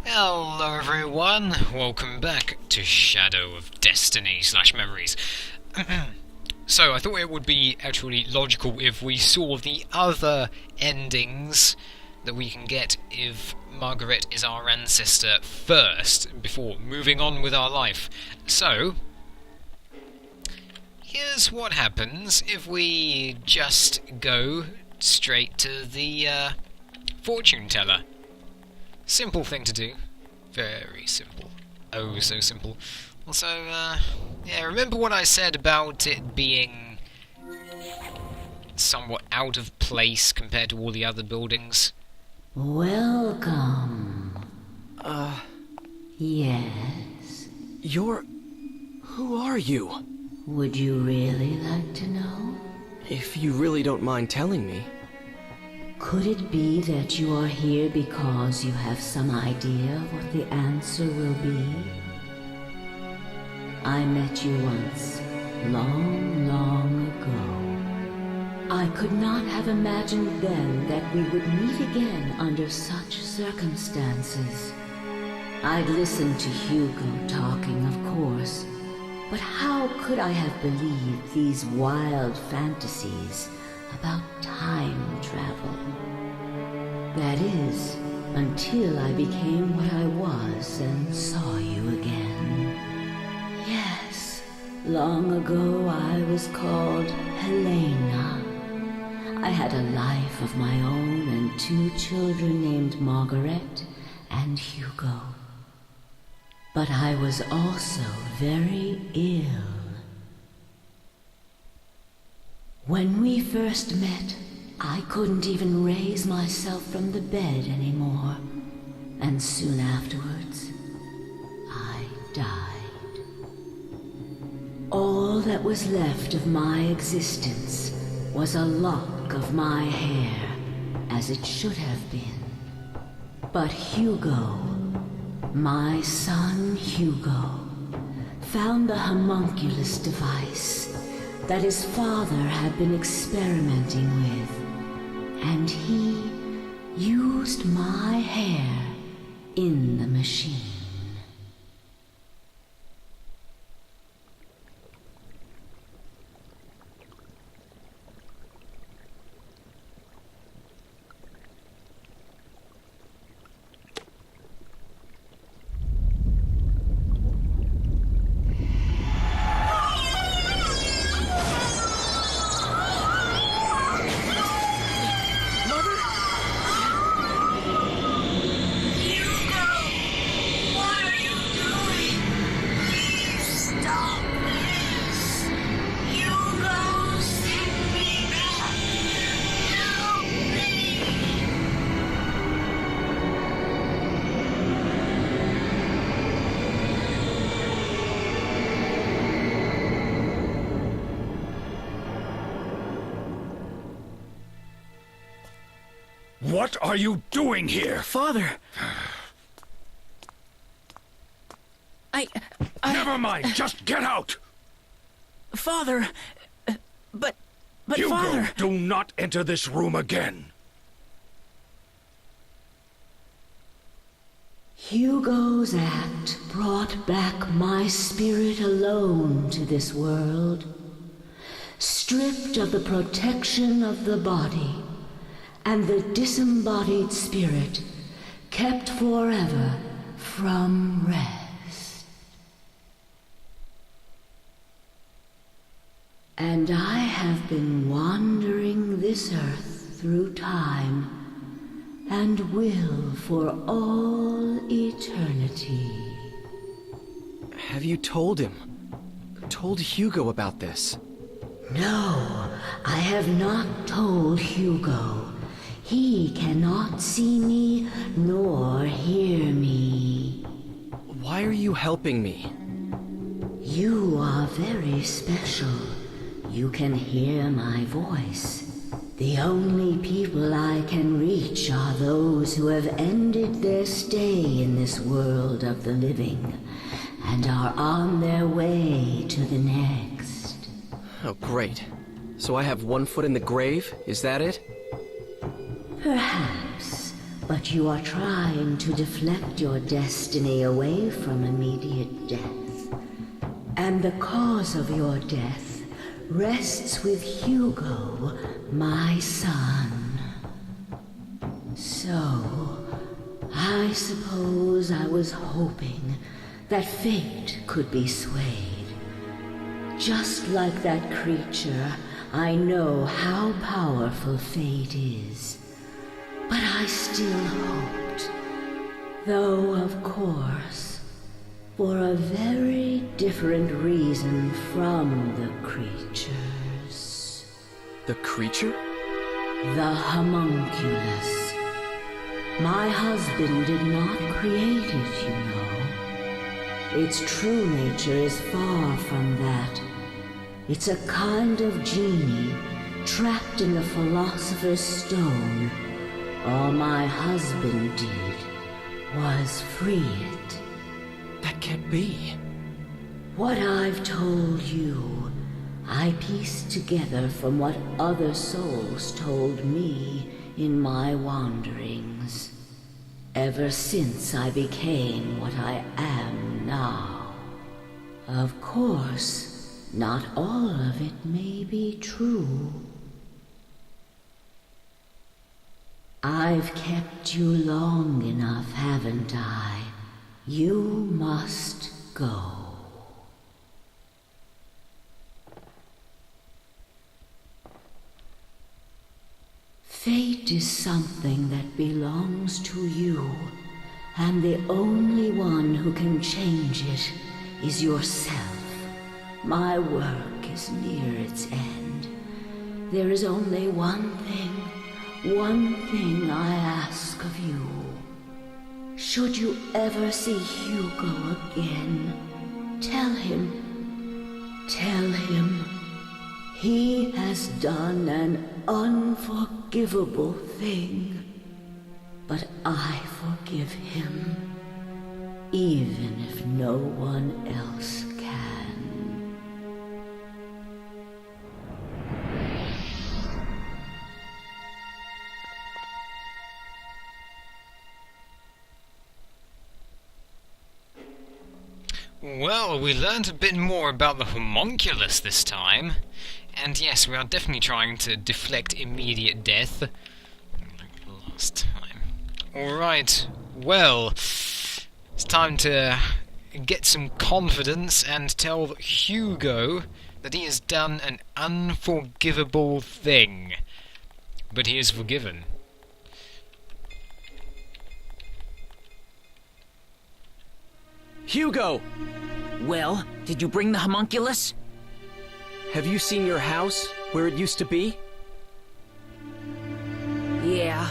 Hello everyone, welcome back to Shadow of Destiny / Memories. So I thought it would be actually logical if we saw the other endings that we can get if Margaret is our ancestor first, before moving on with our life. So, here's what happens if we just go straight to the fortune teller. Simple thing to do. Very simple. Oh, so simple. Also, yeah, remember what I said about it being somewhat out of place compared to all the other buildings? Welcome. Yes? Who are you? Would you really like to know? If you really don't mind telling me. Could it be that you are here because you have some idea of what the answer will be? I met you once, long, long ago. I could not have imagined then that we would meet again under such circumstances. I'd listened to Hugo talking, of course, but how could I have believed these wild fantasies about time travel? That is, until I became what I was and saw you again. Yes, long ago I was called Helena. I had a life of my own and 2 children named Margaret and Hugo. But I was also very ill. When we first met, I couldn't even raise myself from the bed anymore. And soon afterwards, I died. All that was left of my existence was a lock of my hair, as it should have been. But Hugo, my son Hugo, found the homunculus device that his father had been experimenting with, and he used my hair in the machine. What are you doing here? Father! I... Never mind, just get out! Father... But Hugo, Father... do not enter this room again. Hugo's act brought back my spirit alone to this world, stripped of the protection of the body, and the disembodied spirit kept forever from rest. And I have been wandering this earth through time, and will for all eternity. Have you told him? Told Hugo about this? No, I have not told Hugo. He cannot see me nor hear me. Why are you helping me? You are very special. You can hear my voice. The only people I can reach are those who have ended their stay in this world of the living and are on their way to the next. Oh, great. So I have 1 foot in the grave? Is that it? Perhaps, But you are trying to deflect your destiny away from immediate death. And the cause of your death rests with Hugo, my son. So, I suppose I was hoping that fate could be swayed. Just like that creature, I know how powerful fate is. But I still hoped. Though, of course, for a very different reason from the creatures. The creature? The homunculus. My husband did not create it, you know. Its true nature is far from that. It's a kind of genie trapped in the Philosopher's Stone. All my husband did was free it. That can't be. What I've told you, I pieced together from what other souls told me in my wanderings. Ever since I became what I am now. Of course, not all of it may be true. I've kept you long enough, haven't I? You must go. Fate is something that belongs to you, and the only one who can change it is yourself. My work is near its end. There is only one thing I ask of you. Should you ever see Hugo again, tell him he has done an unforgivable thing, but I forgive him, even if no one else can. Well, we learned a bit more about the homunculus this time. And yes, we are definitely trying to deflect immediate death. Like last time. Alright, well, it's time to get some confidence and tell Hugo that he has done an unforgivable thing. But he is forgiven. Hugo! Well, did you bring the homunculus? Have you seen your house, where it used to be? Yeah.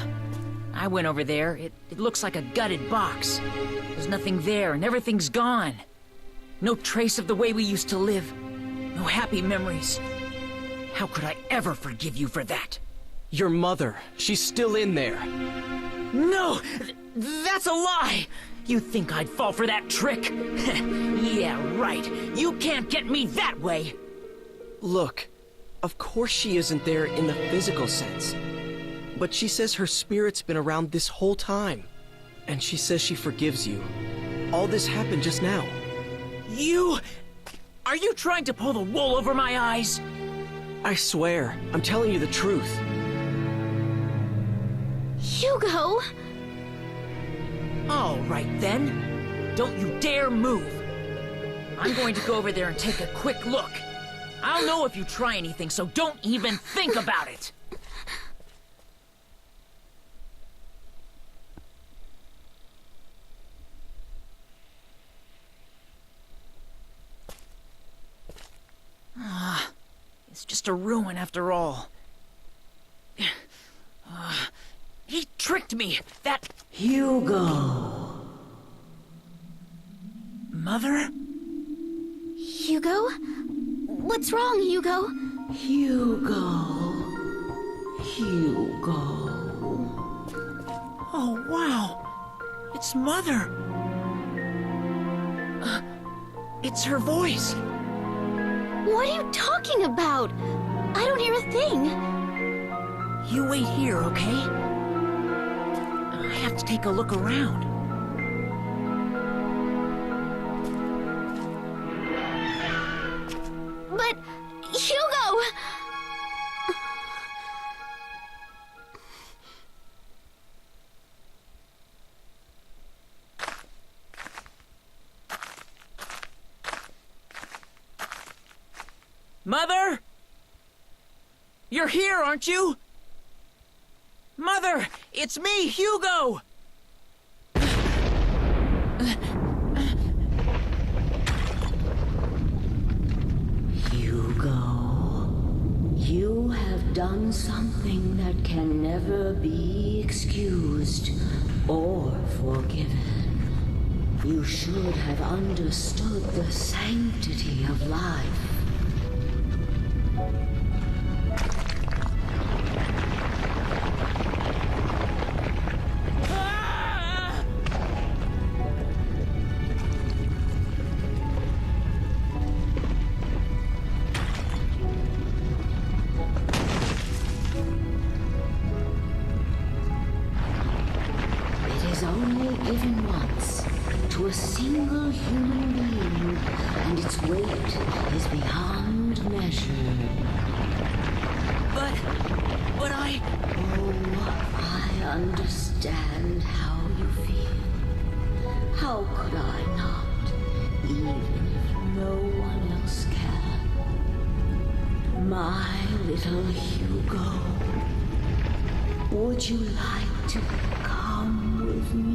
I went over there. It looks like a gutted box. There's nothing there, and everything's gone. No trace of the way we used to live. No happy memories. How could I ever forgive you for that? Your mother, she's still in there. No! That's a lie! You think I'd fall for that trick? Yeah, right. You can't get me that way! Look, of course she isn't there in the physical sense. But she says her spirit's been around this whole time. And she says she forgives you. All this happened just now. You... Are you trying to pull the wool over my eyes? I swear, I'm telling you the truth. Hugo! All right, then. Don't you dare move. I'm going to go over there and take a quick look. I'll know if you try anything, so don't even think about it. It's just a ruin after all. He tricked me! That... Hugo! Mother? Hugo? What's wrong, Hugo? Hugo. Hugo. Oh, wow. It's Mother. It's her voice. What are you talking about? I don't hear a thing. You wait here, okay? have to take a look around. But, Hugo! Mother? You're here, aren't you? Mother, it's me, Hugo! Hugo, you have done something that can never be excused or forgiven. You should have understood the sanctity of life. Only given once to a single human being, and its weight is beyond measure. But I... Oh, I understand how you feel. How could I not, even if no one else can? My little Hugo, would you like to come with me?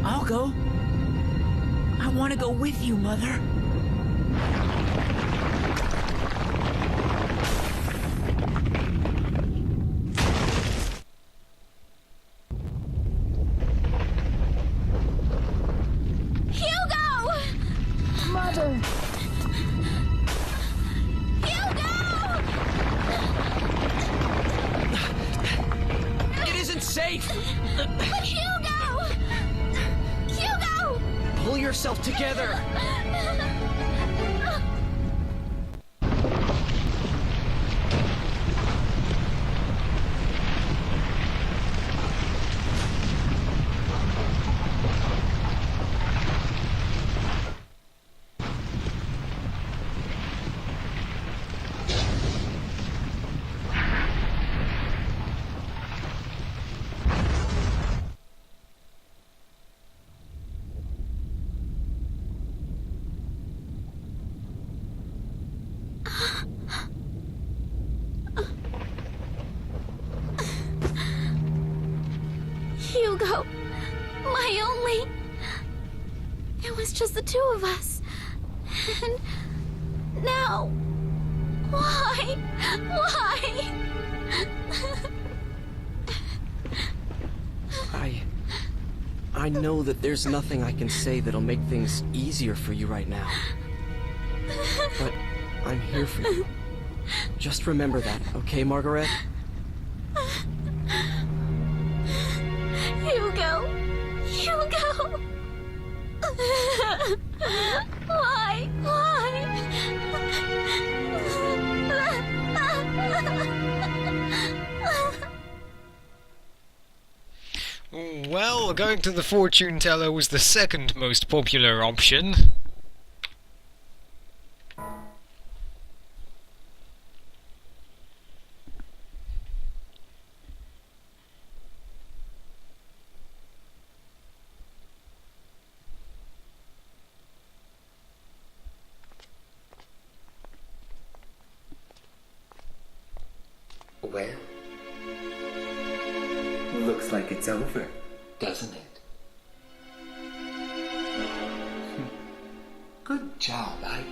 I'll go. I want to go with you, Mother. Safe! But Hugo! Hugo! Pull yourself together! Hugo, my only... It was just the two of us. And now... Why? Why? I know that there's nothing I can say that'll make things easier for you right now. But I'm here for you. Just remember that, okay, Margaret? Hugo! Hugo! Why? Well, going to the fortune teller was the second most popular option. Well, looks like it's over, doesn't it? Good job, Ike.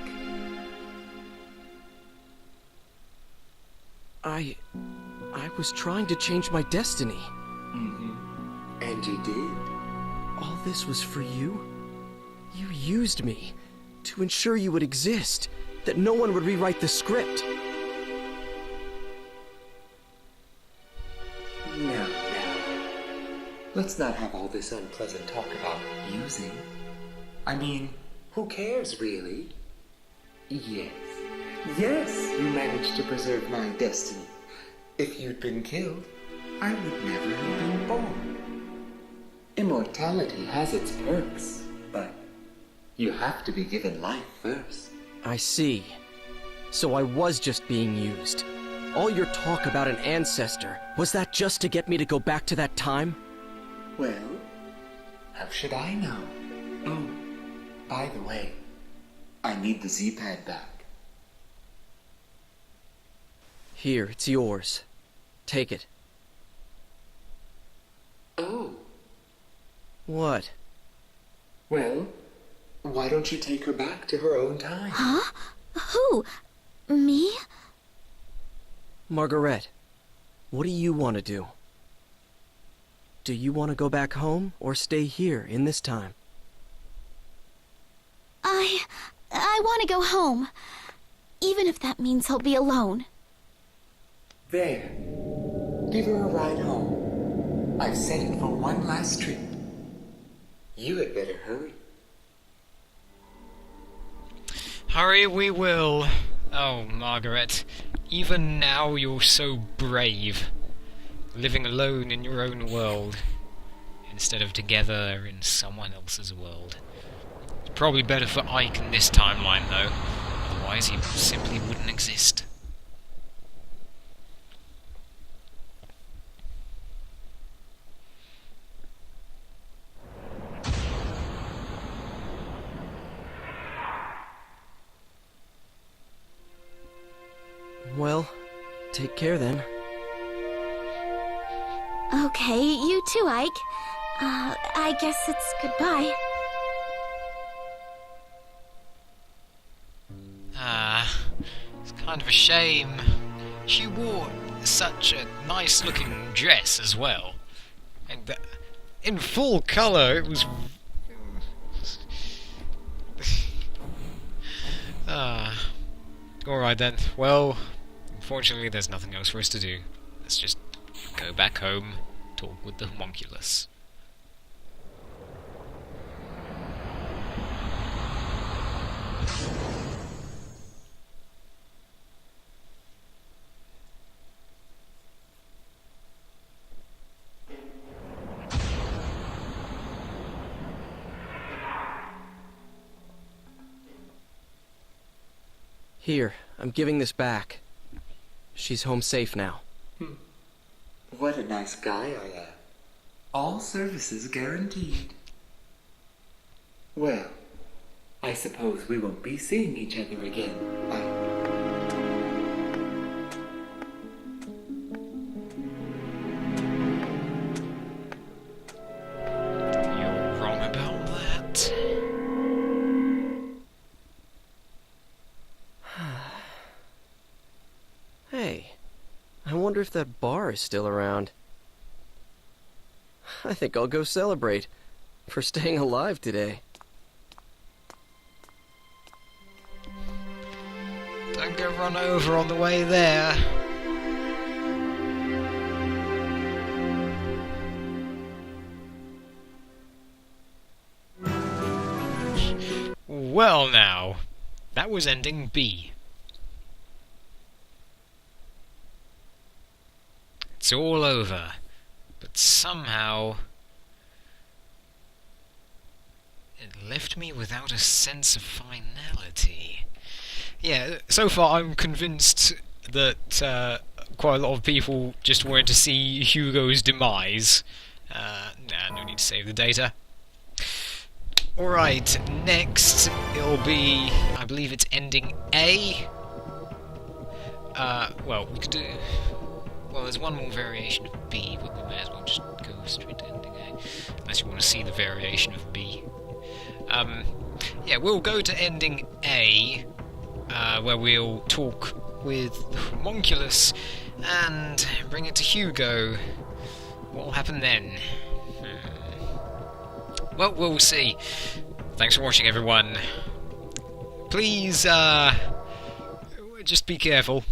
I was trying to change my destiny. Mm-hmm. And you did. All this was for you? You used me to ensure you would exist, that no one would rewrite the script. No. Let's not have all this unpleasant talk about using. I mean, who cares, really? Yes. Yes, you managed to preserve my destiny. If you'd been killed, I would never have been born. Immortality has its perks, but you have to be given life first. I see. So I was just being used. All your talk about an ancestor, was that just to get me to go back to that time? Well, how should I know? Oh, by the way, I need the Z-pad back. Here, it's yours. Take it. Oh, What? well, why don't you take her back to her own time? Huh? Who? Me? Margaret, what do you want to do? Do you want to go back home or stay here in this time? I want to go home. Even if that means I'll be alone. There. Give her a ride home. I've set it for one last trip. You had better hurry. Hurry we will. Oh, Margaret, even now you're so brave, living alone in your own world, instead of together in someone else's world. It's probably better for Ike in this timeline, though, otherwise he simply wouldn't exist. Well, take care then. Okay, you too, Ike. I guess it's goodbye. It's kind of a shame. She wore such a nice-looking dress as well. And in full colour, it was... Alright then. Well, unfortunately there's nothing else for us to do. Let's just go back home, talk with the homunculus. Here, I'm giving this back. She's home safe now. What a nice guy I am. All services guaranteed. Well, I suppose we won't be seeing each other again. You're wrong about that. Hey, I wonder if that bar is still around. I think I'll go celebrate for staying alive today. Don't get run over on the way there. Well now, that was ending B. It's all over, but somehow it left me without a sense of finality. Yeah, so far I'm convinced that quite a lot of people just wanted to see Hugo's demise. Nah, no need to save the data. Alright, next it'll be, I believe it's ending A. Well, we could do... Well, there's one more variation of B, but we may as well just go straight to ending A. Unless you want to see the variation of B. Yeah, we'll go to ending A, where we'll talk with the homunculus and bring it to Hugo. What will happen then? Well, we'll see. Thanks for watching, everyone. Please, just be careful.